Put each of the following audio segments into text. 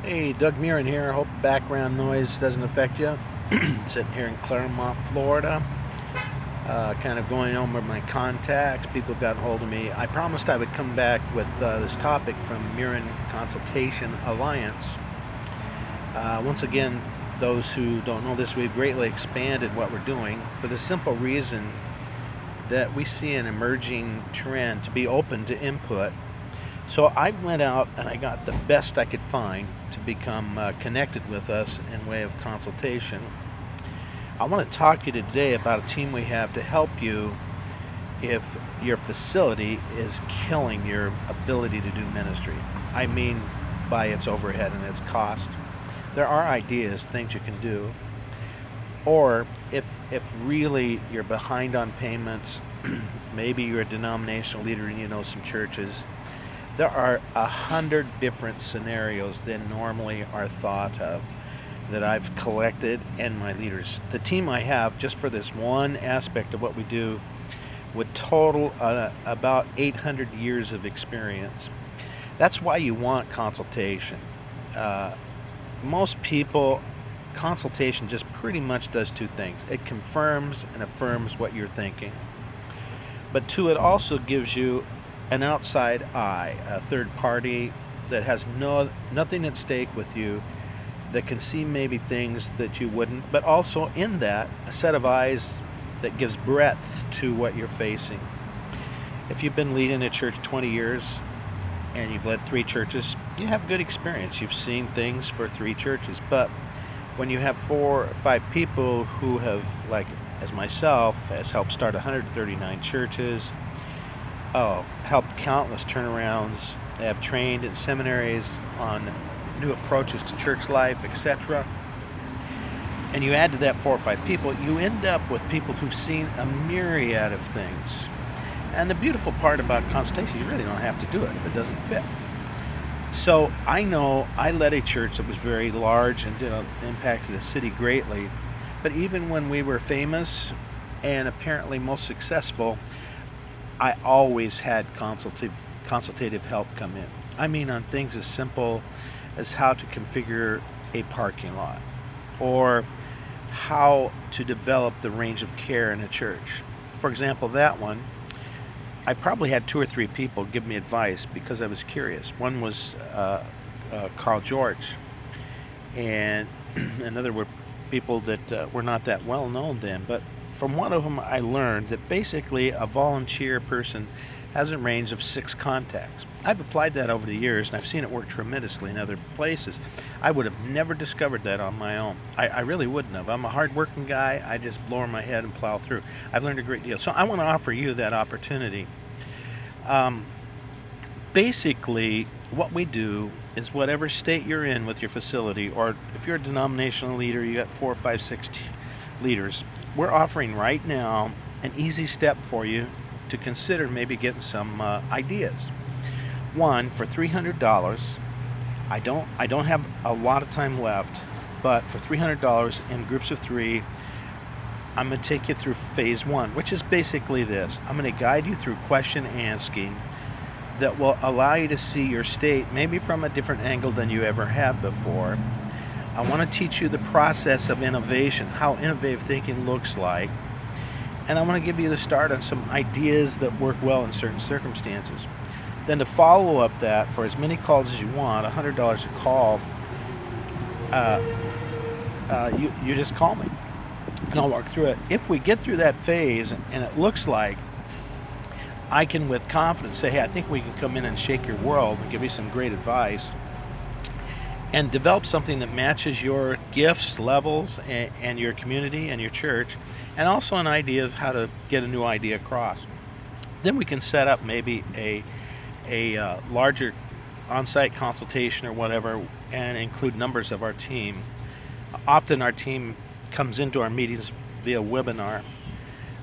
Hey, Doug Murin here. Hope background noise doesn't affect you. Sitting here in Claremont, Florida, kind of going over my contacts. People got hold of me. I promised I would come back with this topic from Murin Consultation Alliance. Once again, those who don't know this, we've greatly expanded what we're doing for the simple reason that we see an emerging trend to be open to input. So I went out and I got the best I could find to become connected with us in way of consultation. I want to talk to you today about a team we have to help you if your facility is killing your ability to do ministry. I mean by its overhead and its cost. There are ideas, things you can do. Or if really you're behind on payments, maybe you're a denominational leader and you know some churches. There are 100 different scenarios than normally are thought of that I've collected and my leaders. The team I have, just for this one aspect of what we do, would total about 800 years of experience. That's why you want consultation. Most people, consultation just pretty much does two things. It confirms and affirms what you're thinking. But two, it also gives you an outside eye, a third party that has nothing at stake with you, that can see maybe things that you wouldn't, but also in that, a set of eyes that gives breadth to what you're facing. If you've been leading a church 20 years and you've led 3 churches, you have good experience. You've seen things for 3 churches. But when you have 4 or 5 people who have, like as myself, has helped start 139 churches, helped countless turnarounds, they have trained in seminaries on new approaches to church life, etc. And you add to that 4 or 5 people, you end up with people who've seen a myriad of things. And the beautiful part about consultation, you really don't have to do it if it doesn't fit. So I know I led a church that was very large and impacted the city greatly. But even when we were famous and apparently most successful, I always had consultative help come in. I mean on things as simple as how to configure a parking lot or how to develop the range of care in a church. For example, that one, I probably had 2 or 3 people give me advice because I was curious. One was Carl George, and another were people that were not that well known then, but from one of them I learned that basically a volunteer person has a range of 6 contacts. I've applied that over the years and I've seen it work tremendously in other places. I would have never discovered that on my own. I really wouldn't have. I'm a hard-working guy. I just blow my head and plow through. I've learned a great deal. So I want to offer you that opportunity. Basically, what we do is whatever state you're in with your facility, or if you're a denominational leader, you got 4, 5, 6 leaders, we're offering right now an easy step for you to consider maybe getting some ideas. One, for $300, I don't have a lot of time left, but for $300 in groups of 3, I'm going to take you through phase 1, which is basically this. I'm going to guide you through question asking that will allow you to see your state maybe from a different angle than you ever have before. I want to teach you the process of innovation, how innovative thinking looks like, and I want to give you the start on some ideas that work well in certain circumstances. Then to follow up that, for as many calls as you want, $100 a call, you just call me and I'll walk through it. If we get through that phase and it looks like I can with confidence say, hey, I think we can come in and shake your world and give you some great advice and develop something that matches your gifts, levels, and your community and your church, and also an idea of how to get a new idea across. Then we can set up maybe a larger on-site consultation or whatever and include numbers of our team. Often our team comes into our meetings via webinar.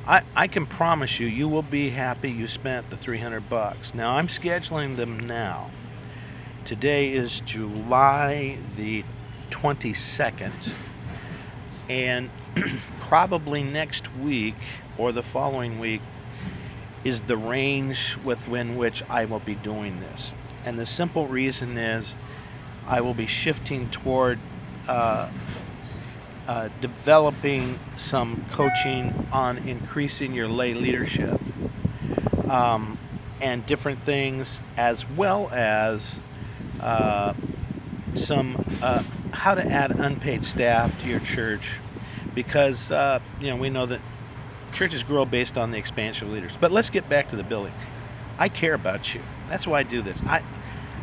I can promise you, you will be happy you spent the $300. Now I'm scheduling them now. Today is July the 22nd, and probably next week or the following week is the range within which I will be doing this. And the simple reason is I will be shifting toward developing some coaching on increasing your lay leadership, and different things, as well as some how to add unpaid staff to your church, because we know that churches grow based on the expansion of leaders. But let's get back to the building. I care about you. That's why I do this.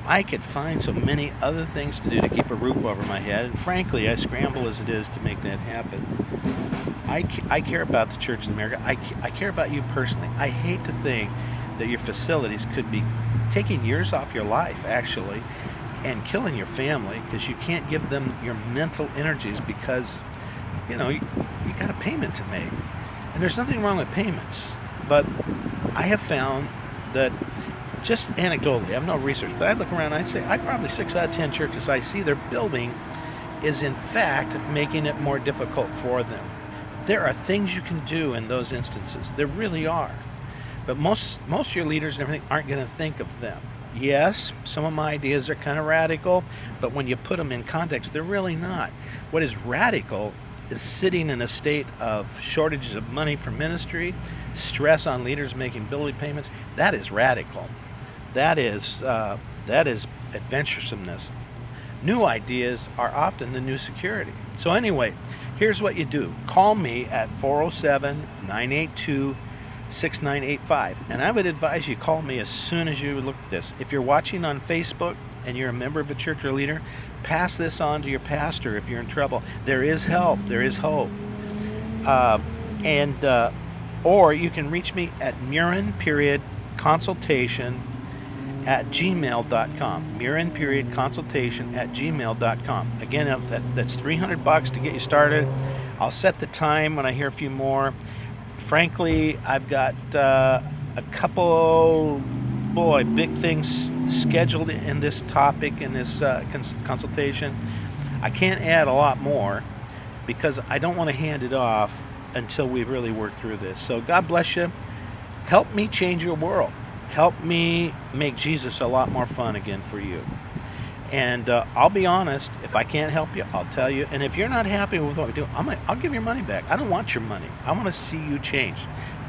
I could find so many other things to do to keep a roof over my head, and frankly, I scramble as it is to make that happen. I care about the Church in America. I care about you personally. I hate to think that your facilities could be taking years off your life, actually, and killing your family because you can't give them your mental energies because, you got a payment to make. And there's nothing wrong with payments, but I have found that, just anecdotally, I have no research, but I look around and I say probably 6 out of 10 churches I see their building is in fact making it more difficult for them. There are things you can do in those instances. There really are. But most of your leaders and everything aren't going to think of them. Yes, some of my ideas are kind of radical, but when you put them in context, they're really not. What is radical is sitting in a state of shortages of money for ministry, stress on leaders making building payments. That is radical. That is adventuresomeness. New ideas are often the new security. So anyway, here's what you do. Call me at 407-982-6985. And I would advise you call me as soon as you look at this. If you're watching on Facebook and you're a member of a church or leader, pass this on to your pastor if you're in trouble. There is help. There is hope. Or you can reach me at Murin.consultation@gmail.com. Murin.consultation@gmail.com. Again, that's $300 to get you started. I'll set the time when I hear a few more. Frankly, I've got a couple big things scheduled in this topic, in this consultation. I can't add a lot more because I don't want to hand it off until we've really worked through this. So God bless you. Help me change your world. Help me make Jesus a lot more fun again for you. And I'll be honest, if I can't help you, I'll tell you. And if you're not happy with what we do, I'll give your money back. I don't want your money. I want to see you change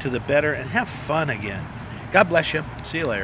to the better and have fun again. God bless you. See you later.